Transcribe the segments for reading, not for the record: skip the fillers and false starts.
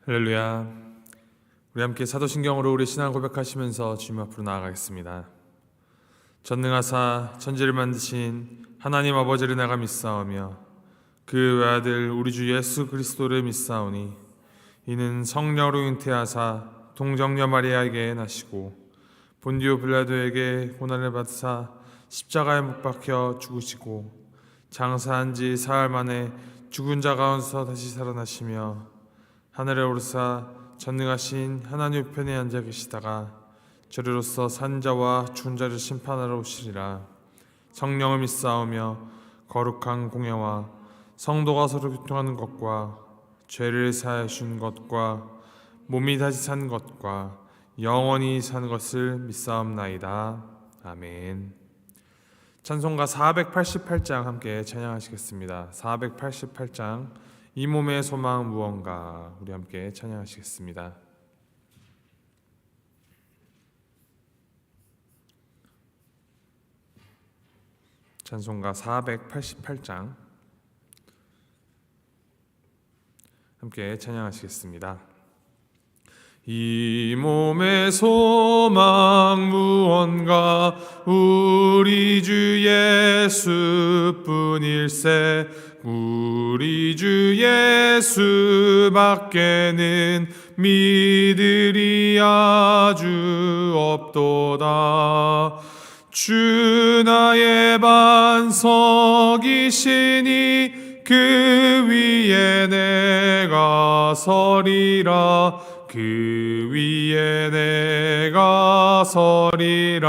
할렐루야. 우리 함께 사도신경으로 우리 신앙 고백하시면서 주님 앞으로 나아가겠습니다. 전능하사 천지를 만드신 하나님 아버지를 내가 믿사오며 그 외아들 우리 주 예수 그리스도를 믿사오니 이는 성령으로 잉태하사 동정녀 마리아에게 나시고 본디오 빌라도에게 고난을 받으사 십자가에 못 박혀 죽으시고 장사한 지 사흘 만에 죽은 자 가운데서 다시 살아나시며 하늘에 오르사 전능하신 하나님 우편에 앉아 계시다가 저리로서 산 자와 죽은 자를 심판하러 오시리라. 성령을 믿사오며 거룩한 공예와 성도가 서로 교통하는 것과 죄를 사하여 주신 것과 몸이 다시 산 것과 영원히 사는 것을 믿사옵나이다. 아멘. 찬송가 488장 함께 찬양하시겠습니다. 488장 이 몸의 소망 무언가 우리 함께 찬양하시겠습니다. 찬송가 488장 함께 찬양하시겠습니다. 이 몸의 소망 무언가 우리 주 예수뿐일세. 우리 주 예수밖에는 믿으리 아주 없도다. 주 나의 반석이시니 그 위에 내가 서리라. 그 위에 내가 서리라.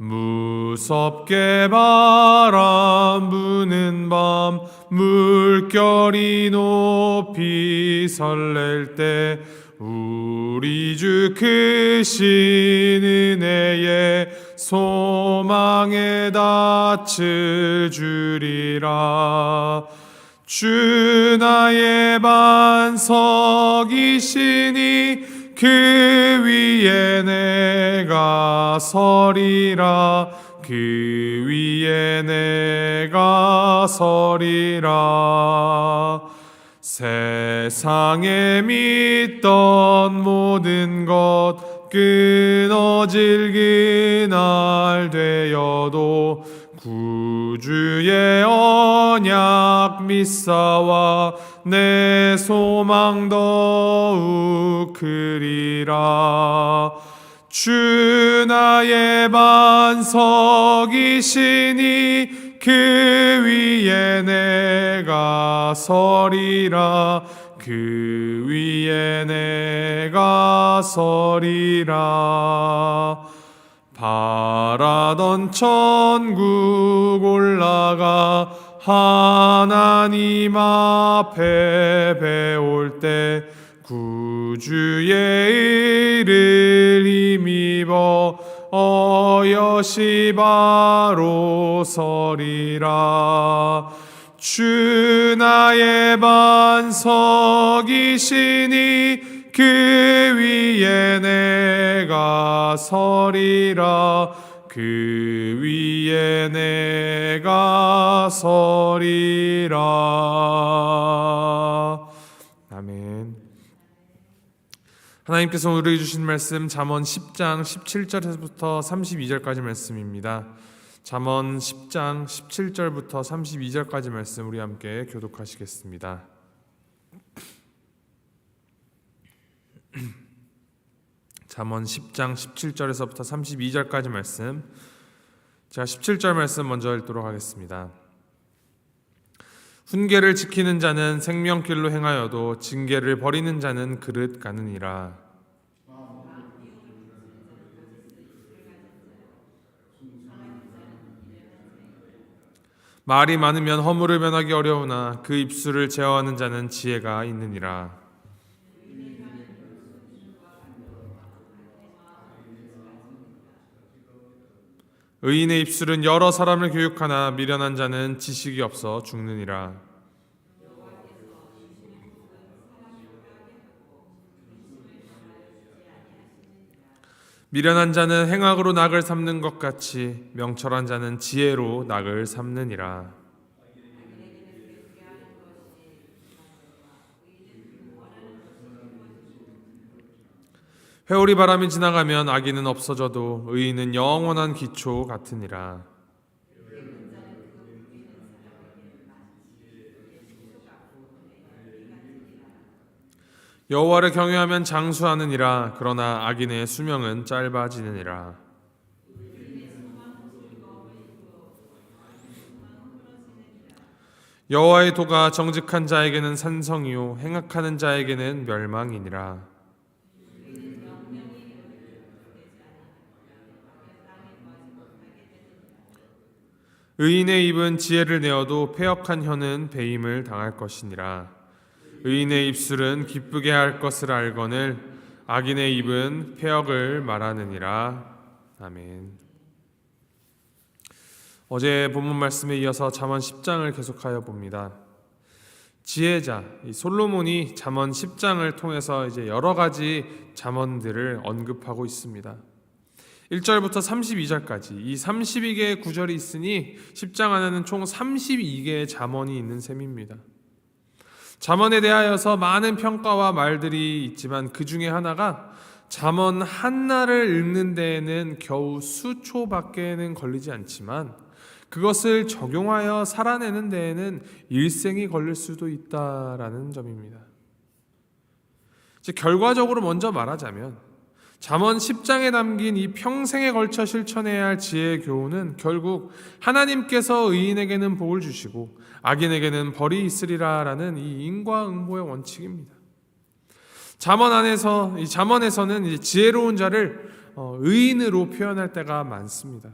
무섭게 바람 부는 밤 물결이 높이 설렐 때 우리 주 크신 은혜에 소망에 닻을 주리라. 주 나의 반석이시니 그 위에 내가 서리라. 그 위에 내가 서리라. 세상에 믿던 모든 것 끊어질 그날 되어도 구주의 언약 믿사와 내 소망 더욱 크리라. 주 나의 반석이시니 그 위에 내가 서리라. 그 위에 내가 서리라. 바라던 천국 올라가 하나님 앞에 배울 때 구주의 의를 힘입어 어여시 바로 서리라. 주 나의 반석이시니 그 위에 내가 서리라. 그 위에 내가 서리라. 아멘. 하나님께서 우리에게 주신 말씀 잠언 10장 17절에서부터 32절까지 말씀입니다. 잠언 10장 17절부터 32절까지 말씀 우리 함께 교독하시겠습니다. 잠언 10장 17절에서부터 32절까지 말씀, 제가 17절 말씀 먼저 읽도록 하겠습니다. 훈계를 지키는 자는 생명길로 행하여도 징계를 버리는 자는 그릇 가느니라. 말이 많으면 허물을 면하기 어려우나 그 입술을 제어하는 자는 지혜가 있느니라. 의인의 입술은 여러 사람을 교육하나 미련한 자는 지식이 없어 죽느니라. 미련한 자는 행악으로 낙을 삼는 것 같이 명철한 자는 지혜로 낙을 삼느니라. 회오리 바람이 지나가면 악인은 없어져도 의인은 영원한 기초 같으니라. 여호와를 경외하면 장수하느니라. 그러나 악인의 수명은 짧아지느니라. 여호와의 도가 정직한 자에게는 산성이요 행악하는 자에게는 멸망이니라. 의인의 입은 지혜를 내어도 패역한 혀는 배임을 당할 것이니라. 의인의 입술은 기쁘게 할 것을 알거늘 악인의 입은 패역을 말하느니라. 아멘. 어제 본문 말씀에 이어서 잠언 10장을 계속하여 봅니다. 지혜자 이 솔로몬이 잠언 10장을 통해서 이제 여러 가지 잠언들을 언급하고 있습니다. 1절부터 32절까지 이 32개의 구절이 있으니 10장 안에는 총 32개의 잠언이 있는 셈입니다. 잠언에 대하여서 많은 평가와 말들이 있지만 그 중에 하나가 잠언 하나를 읽는 데에는 겨우 수초밖에는 걸리지 않지만 그것을 적용하여 살아내는 데에는 일생이 걸릴 수도 있다라는 점입니다. 이제 결과적으로 먼저 말하자면 잠언 10장에 담긴 이 평생에 걸쳐 실천해야 할 지혜의 교훈은 결국 하나님께서 의인에게는 복을 주시고 악인에게는 벌이 있으리라라는 이 인과응보의 원칙입니다. 이 잠언에서는 이제 지혜로운 자를 의인으로 표현할 때가 많습니다.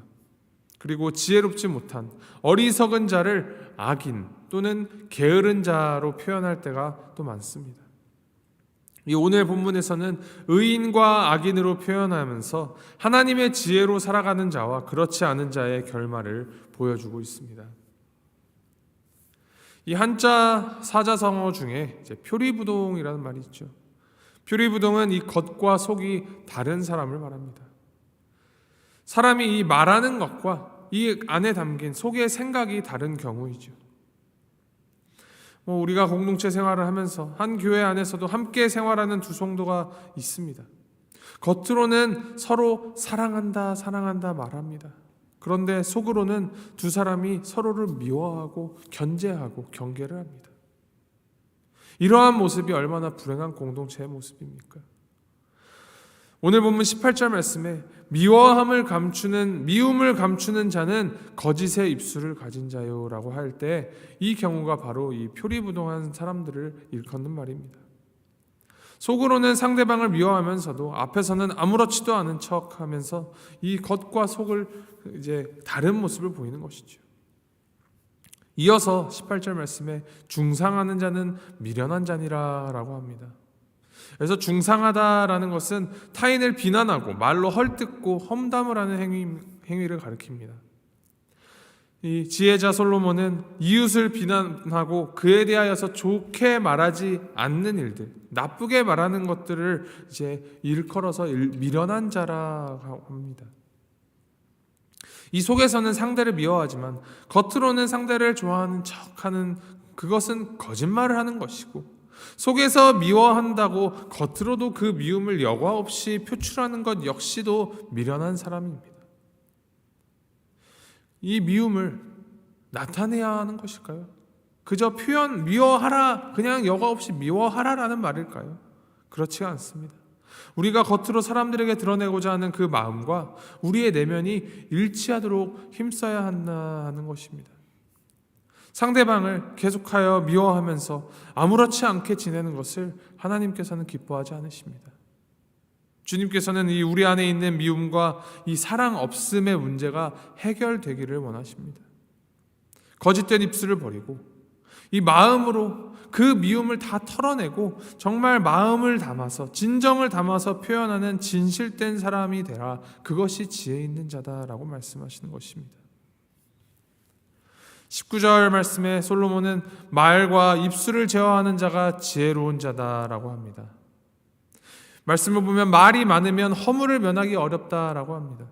그리고 지혜롭지 못한 어리석은 자를 악인 또는 게으른 자로 표현할 때가 또 많습니다. 이 오늘 본문에서는 의인과 악인으로 표현하면서 하나님의 지혜로 살아가는 자와 그렇지 않은 자의 결말을 보여주고 있습니다. 이 한자 사자성어 중에 이제 표리부동이라는 말이 있죠. 표리부동은 이 겉과 속이 다른 사람을 말합니다. 사람이 이 말하는 것과 이 안에 담긴 속의 생각이 다른 경우이죠. 우리가 공동체 생활을 하면서 한 교회 안에서도 함께 생활하는 두 성도가 있습니다. 겉으로는 서로 사랑한다 말합니다. 그런데 속으로는 두 사람이 서로를 미워하고 견제하고 경계를 합니다. 이러한 모습이 얼마나 불행한 공동체의 모습입니까? 오늘 본문 18절 말씀에 미움을 감추는 자는 거짓의 입술을 가진 자요라고 할 때 이 경우가 바로 이 표리부동한 사람들을 일컫는 말입니다. 속으로는 상대방을 미워하면서도 앞에서는 아무렇지도 않은 척하면서 이 겉과 속을 이제 다른 모습을 보이는 것이죠. 이어서 18절 말씀에 중상하는 자는 미련한 자니라라고 합니다. 그래서 중상하다라는 것은 타인을 비난하고 말로 헐뜯고 험담을 하는 행위를 가리킵니다. 이 지혜자 솔로몬은 이웃을 비난하고 그에 대하여서 좋게 말하지 않는 일들, 나쁘게 말하는 것들을 이제 일컬어서 미련한 자라고 합니다. 이 속에서는 상대를 미워하지만 겉으로는 상대를 좋아하는 척하는 그것은 거짓말을 하는 것이고 속에서 미워한다고 겉으로도 그 미움을 여과 없이 표출하는 것 역시도 미련한 사람입니다. 이 미움을 나타내야 하는 것일까요? 그저 미워하라, 그냥 여과 없이 미워하라라는 말일까요? 그렇지가 않습니다. 우리가 겉으로 사람들에게 드러내고자 하는 그 마음과 우리의 내면이 일치하도록 힘써야 한다 하는 것입니다. 상대방을 계속하여 미워하면서 아무렇지 않게 지내는 것을 하나님께서는 기뻐하지 않으십니다. 주님께서는 이 우리 안에 있는 미움과 이 사랑 없음의 문제가 해결되기를 원하십니다. 거짓된 입술을 버리고 이 마음으로 그 미움을 다 털어내고 정말 마음을 담아서 진정을 담아서 표현하는 진실된 사람이 되라. 그것이 지혜 있는 자다라고 말씀하시는 것입니다. 19절 말씀에 솔로몬은 말과 입술을 제어하는 자가 지혜로운 자다라고 합니다. 말씀을 보면 말이 많으면 허물을 면하기 어렵다라고 합니다.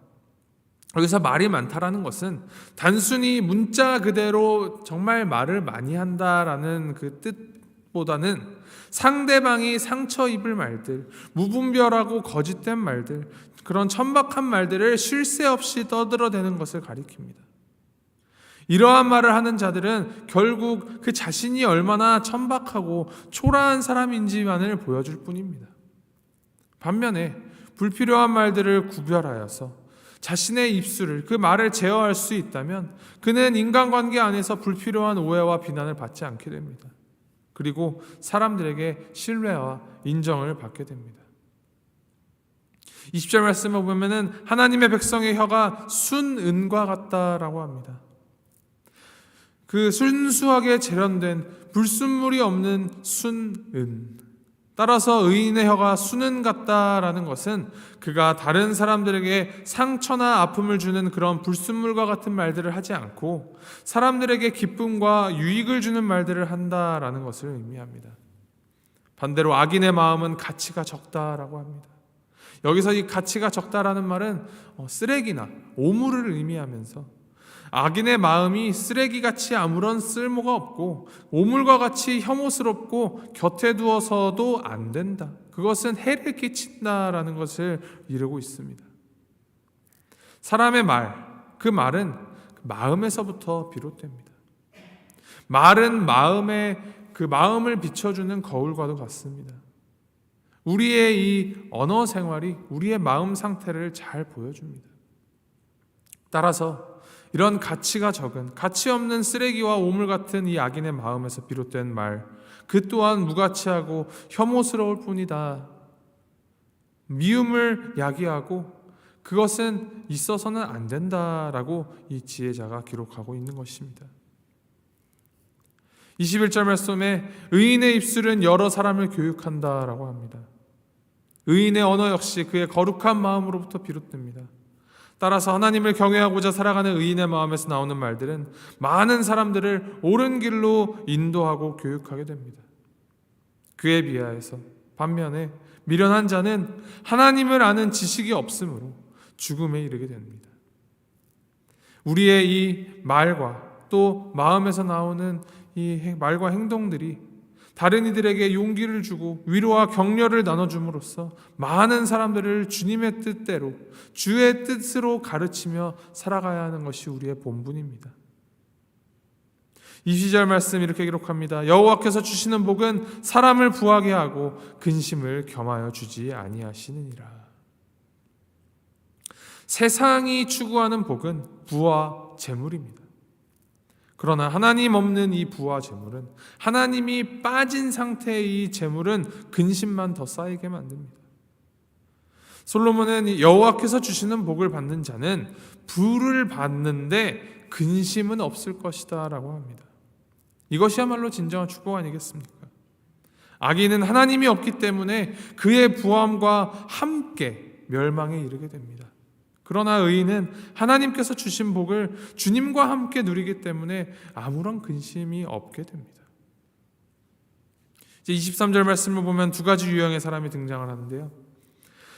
여기서 말이 많다라는 것은 단순히 문자 그대로 정말 말을 많이 한다라는 그 보다는 상대방이 상처 입을 말들, 무분별하고 거짓된 말들, 그런 천박한 말들을 쉴 새 없이 떠들어대는 것을 가리킵니다. 이러한 말을 하는 자들은 결국 그 자신이 얼마나 천박하고 초라한 사람인지만을 보여줄 뿐입니다. 반면에 불필요한 말들을 구별하여서 자신의 입술을 그 말을 제어할 수 있다면 그는 인간관계 안에서 불필요한 오해와 비난을 받지 않게 됩니다. 그리고 사람들에게 신뢰와 인정을 받게 됩니다. 20절 말씀을 보면은 하나님의 백성의 혀가 순은과 같다라고 합니다. 그 순수하게 재련된 불순물이 없는 순은, 따라서 의인의 혀가 순은 같다라는 것은 그가 다른 사람들에게 상처나 아픔을 주는 그런 불순물과 같은 말들을 하지 않고 사람들에게 기쁨과 유익을 주는 말들을 한다라는 것을 의미합니다. 반대로 악인의 마음은 가치가 적다라고 합니다. 여기서 이 가치가 적다라는 말은 쓰레기나 오물을 의미하면서 악인의 마음이 쓰레기같이 아무런 쓸모가 없고 오물과 같이 혐오스럽고 곁에 두어서도 안 된다. 그것은 해를 끼친다라는 것을 이루고 있습니다. 사람의 말, 그 말은 마음에서부터 비롯됩니다. 말은 그 마음을 비춰주는 거울과도 같습니다. 우리의 이 언어 생활이 우리의 마음 상태를 잘 보여줍니다. 따라서 이런 가치가 적은, 가치 없는 쓰레기와 오물 같은 이 악인의 마음에서 비롯된 말, 그 또한 무가치하고 혐오스러울 뿐이다. 미움을 야기하고 그것은 있어서는 안 된다라고 이 지혜자가 기록하고 있는 것입니다. 21절 말씀에 의인의 입술은 여러 사람을 교육한다라고 합니다. 의인의 언어 역시 그의 거룩한 마음으로부터 비롯됩니다. 따라서 하나님을 경외하고자 살아가는 의인의 마음에서 나오는 말들은 많은 사람들을 옳은 길로 인도하고 교육하게 됩니다. 그에 비하여서 반면에 미련한 자는 하나님을 아는 지식이 없으므로 죽음에 이르게 됩니다. 우리의 이 말과 또 마음에서 나오는 이 말과 행동들이 다른 이들에게 용기를 주고 위로와 격려를 나눠줌으로써 많은 사람들을 주님의 뜻대로 주의 뜻으로 가르치며 살아가야 하는 것이 우리의 본분입니다. 20절 말씀 이렇게 기록합니다. 여호와께서 주시는 복은 사람을 부하게 하고 근심을 겸하여 주지 아니하시느니라. 세상이 추구하는 복은 부와 재물입니다. 그러나 하나님 없는 이 부와 재물은, 하나님이 빠진 상태의 이 재물은 근심만 더 쌓이게 만듭니다. 솔로몬은 여호와께서 주시는 복을 받는 자는 부를 받는데 근심은 없을 것이다 라고 합니다. 이것이야말로 진정한 축복 아니겠습니까? 악인은 하나님이 없기 때문에 그의 부함과 함께 멸망에 이르게 됩니다. 그러나 의인은 하나님께서 주신 복을 주님과 함께 누리기 때문에 아무런 근심이 없게 됩니다. 이제 23절 말씀을 보면 두 가지 유형의 사람이 등장을 하는데요.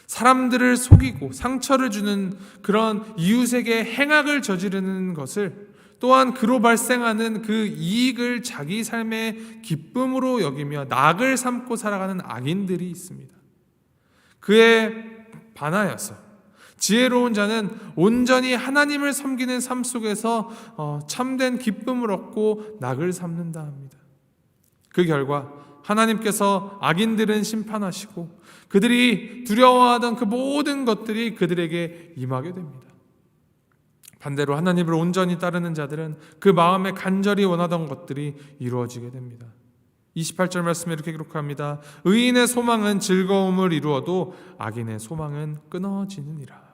사람들을 속이고 상처를 주는 그런 이웃에게 행악을 저지르는 것을, 또한 그로 발생하는 그 이익을 자기 삶의 기쁨으로 여기며 낙을 삼고 살아가는 악인들이 있습니다. 그에 반하여서 지혜로운 자는 온전히 하나님을 섬기는 삶 속에서 참된 기쁨을 얻고 낙을 삼는다 합니다. 그 결과 하나님께서 악인들은 심판하시고 그들이 두려워하던 그 모든 것들이 그들에게 임하게 됩니다. 반대로 하나님을 온전히 따르는 자들은 그 마음에 간절히 원하던 것들이 이루어지게 됩니다. 28절 말씀에 이렇게 기록합니다. 의인의 소망은 즐거움을 이루어도 악인의 소망은 끊어지느니라.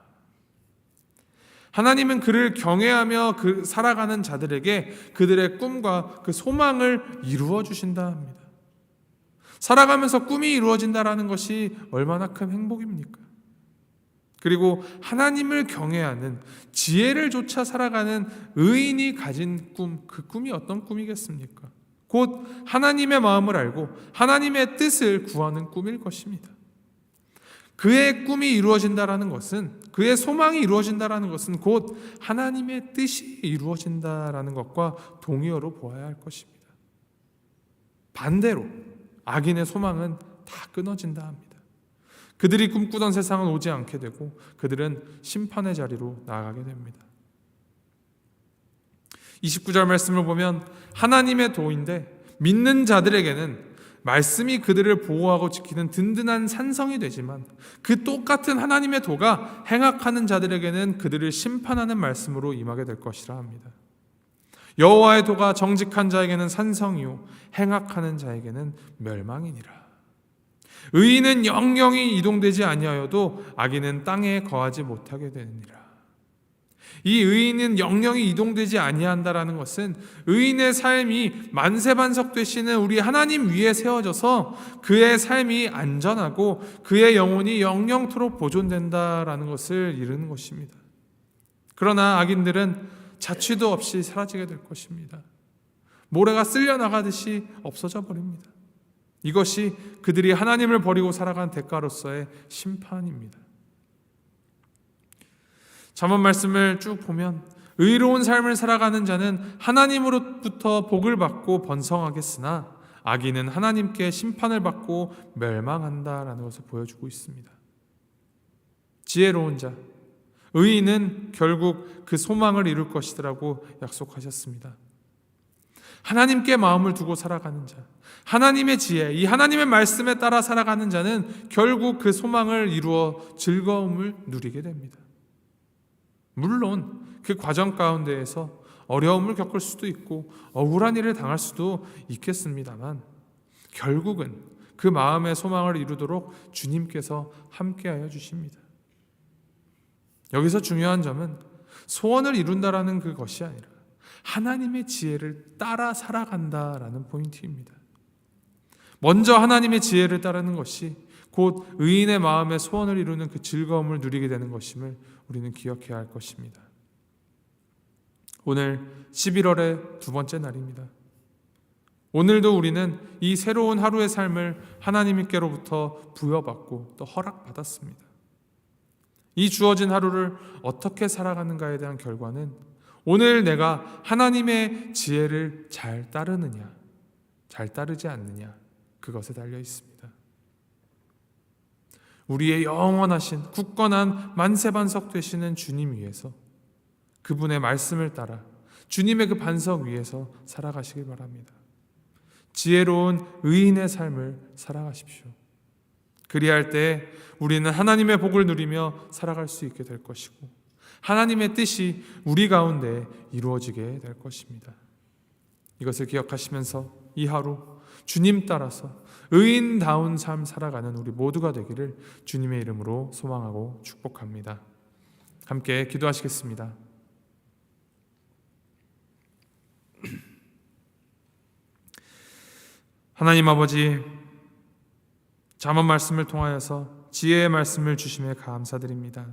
하나님은 그를 경외하며 살아가는 자들에게 그들의 꿈과 그 소망을 이루어 주신다 합니다. 살아가면서 꿈이 이루어진다라는 것이 얼마나 큰 행복입니까? 그리고 하나님을 경외하는 지혜를 좇아 살아가는 의인이 가진 꿈, 그 꿈이 어떤 꿈이겠습니까? 곧 하나님의 마음을 알고 하나님의 뜻을 구하는 꿈일 것입니다. 그의 꿈이 이루어진다라는 것은, 그의 소망이 이루어진다라는 것은 곧 하나님의 뜻이 이루어진다라는 것과 동의어로 보아야 할 것입니다. 반대로 악인의 소망은 다 끊어진다 합니다. 그들이 꿈꾸던 세상은 오지 않게 되고 그들은 심판의 자리로 나아가게 됩니다. 29절 말씀을 보면 하나님의 도인데 믿는 자들에게는 말씀이 그들을 보호하고 지키는 든든한 산성이 되지만 그 똑같은 하나님의 도가 행악하는 자들에게는 그들을 심판하는 말씀으로 임하게 될 것이라 합니다. 여호와의 도가 정직한 자에게는 산성이요 행악하는 자에게는 멸망이니라. 의인은 영영이 이동되지 아니하여도 악인은 땅에 거하지 못하게 되느니라. 이 의인은 영영이 이동되지 아니한다라는 것은 의인의 삶이 만세반석 되시는 우리 하나님 위에 세워져서 그의 삶이 안전하고 그의 영혼이 영영토록 보존된다라는 것을 이루는 것입니다. 그러나 악인들은 자취도 없이 사라지게 될 것입니다. 모래가 쓸려 나가듯이 없어져 버립니다. 이것이 그들이 하나님을 버리고 살아간 대가로서의 심판입니다. 잠언 말씀을 쭉 보면 의로운 삶을 살아가는 자는 하나님으로부터 복을 받고 번성하겠으나 악인은 하나님께 심판을 받고 멸망한다라는 것을 보여주고 있습니다. 지혜로운 자, 의인은 결국 그 소망을 이룰 것이라고 약속하셨습니다. 하나님께 마음을 두고 살아가는 자, 하나님의 지혜, 이 하나님의 말씀에 따라 살아가는 자는 결국 그 소망을 이루어 즐거움을 누리게 됩니다. 물론 그 과정 가운데에서 어려움을 겪을 수도 있고 억울한 일을 당할 수도 있겠습니다만 결국은 그 마음의 소망을 이루도록 주님께서 함께하여 주십니다. 여기서 중요한 점은 소원을 이룬다라는 그것이 아니라 하나님의 지혜를 따라 살아간다라는 포인트입니다. 먼저 하나님의 지혜를 따르는 것이 곧 의인의 마음의 소원을 이루는 그 즐거움을 누리게 되는 것임을 우리는 기억해야 할 것입니다. 오늘 11월의 두 번째 날입니다. 오늘도 우리는 이 새로운 하루의 삶을 하나님께로부터 부여받고 또 허락받았습니다. 이 주어진 하루를 어떻게 살아가는가에 대한 결과는 오늘 내가 하나님의 지혜를 잘 따르느냐, 잘 따르지 않느냐, 그것에 달려 있습니다. 우리의 영원하신 굳건한 만세반석 되시는 주님 위에서 그분의 말씀을 따라 주님의 그 반석 위에서 살아가시길 바랍니다. 지혜로운 의인의 삶을 살아가십시오. 그리할 때 우리는 하나님의 복을 누리며 살아갈 수 있게 될 것이고 하나님의 뜻이 우리 가운데 이루어지게 될 것입니다. 이것을 기억하시면서 이 하루 주님 따라서 의인다운 삶 살아가는 우리 모두가 되기를 주님의 이름으로 소망하고 축복합니다. 함께 기도하시겠습니다. 하나님 아버지, 잠언 말씀을 통하여서 지혜의 말씀을 주심에 감사드립니다.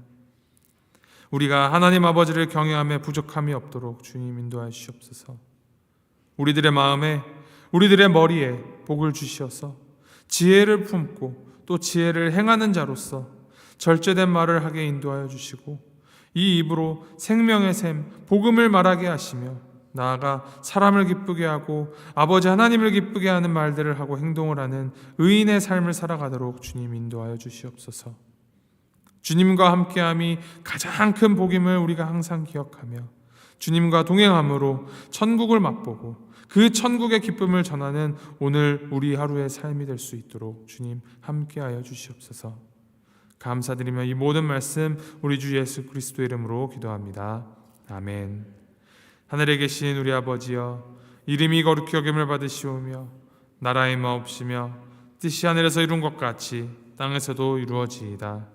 우리가 하나님 아버지를 경외함에 부족함이 없도록 주님 인도하여 주시옵소서. 우리들의 마음에, 우리들의 머리에 복을 주시어서 지혜를 품고 또 지혜를 행하는 자로서 절제된 말을 하게 인도하여 주시고 이 입으로 생명의 샘, 복음을 말하게 하시며 나아가 사람을 기쁘게 하고 아버지 하나님을 기쁘게 하는 말들을 하고 행동을 하는 의인의 삶을 살아가도록 주님 인도하여 주시옵소서. 주님과 함께함이 가장 큰 복임을 우리가 항상 기억하며 주님과 동행함으로 천국을 맛보고 그 천국의 기쁨을 전하는 오늘 우리 하루의 삶이 될 수 있도록 주님 함께하여 주시옵소서. 감사드리며 이 모든 말씀 우리 주 예수 그리스도의 이름으로 기도합니다. 아멘. 하늘에 계신 우리 아버지여, 이름이 거룩히 여김을 받으시오며 나라의 마옵시며 뜻이 하늘에서 이룬 것 같이 땅에서도 이루어지이다.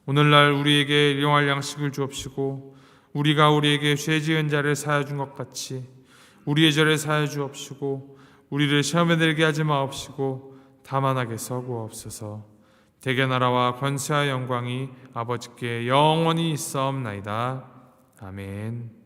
오늘날 우리에게 일용할 양식을 주옵시고 우리가 우리에게 죄 지은 자를 사하여 준 것 같이 우리의 죄를 사하여 주옵시고 우리를 시험에 들게 하지 마옵시고 다만 악에서 구하옵소서. 대개 나라와 권세와 영광이 아버지께 영원히 있사옵나이다. 아멘.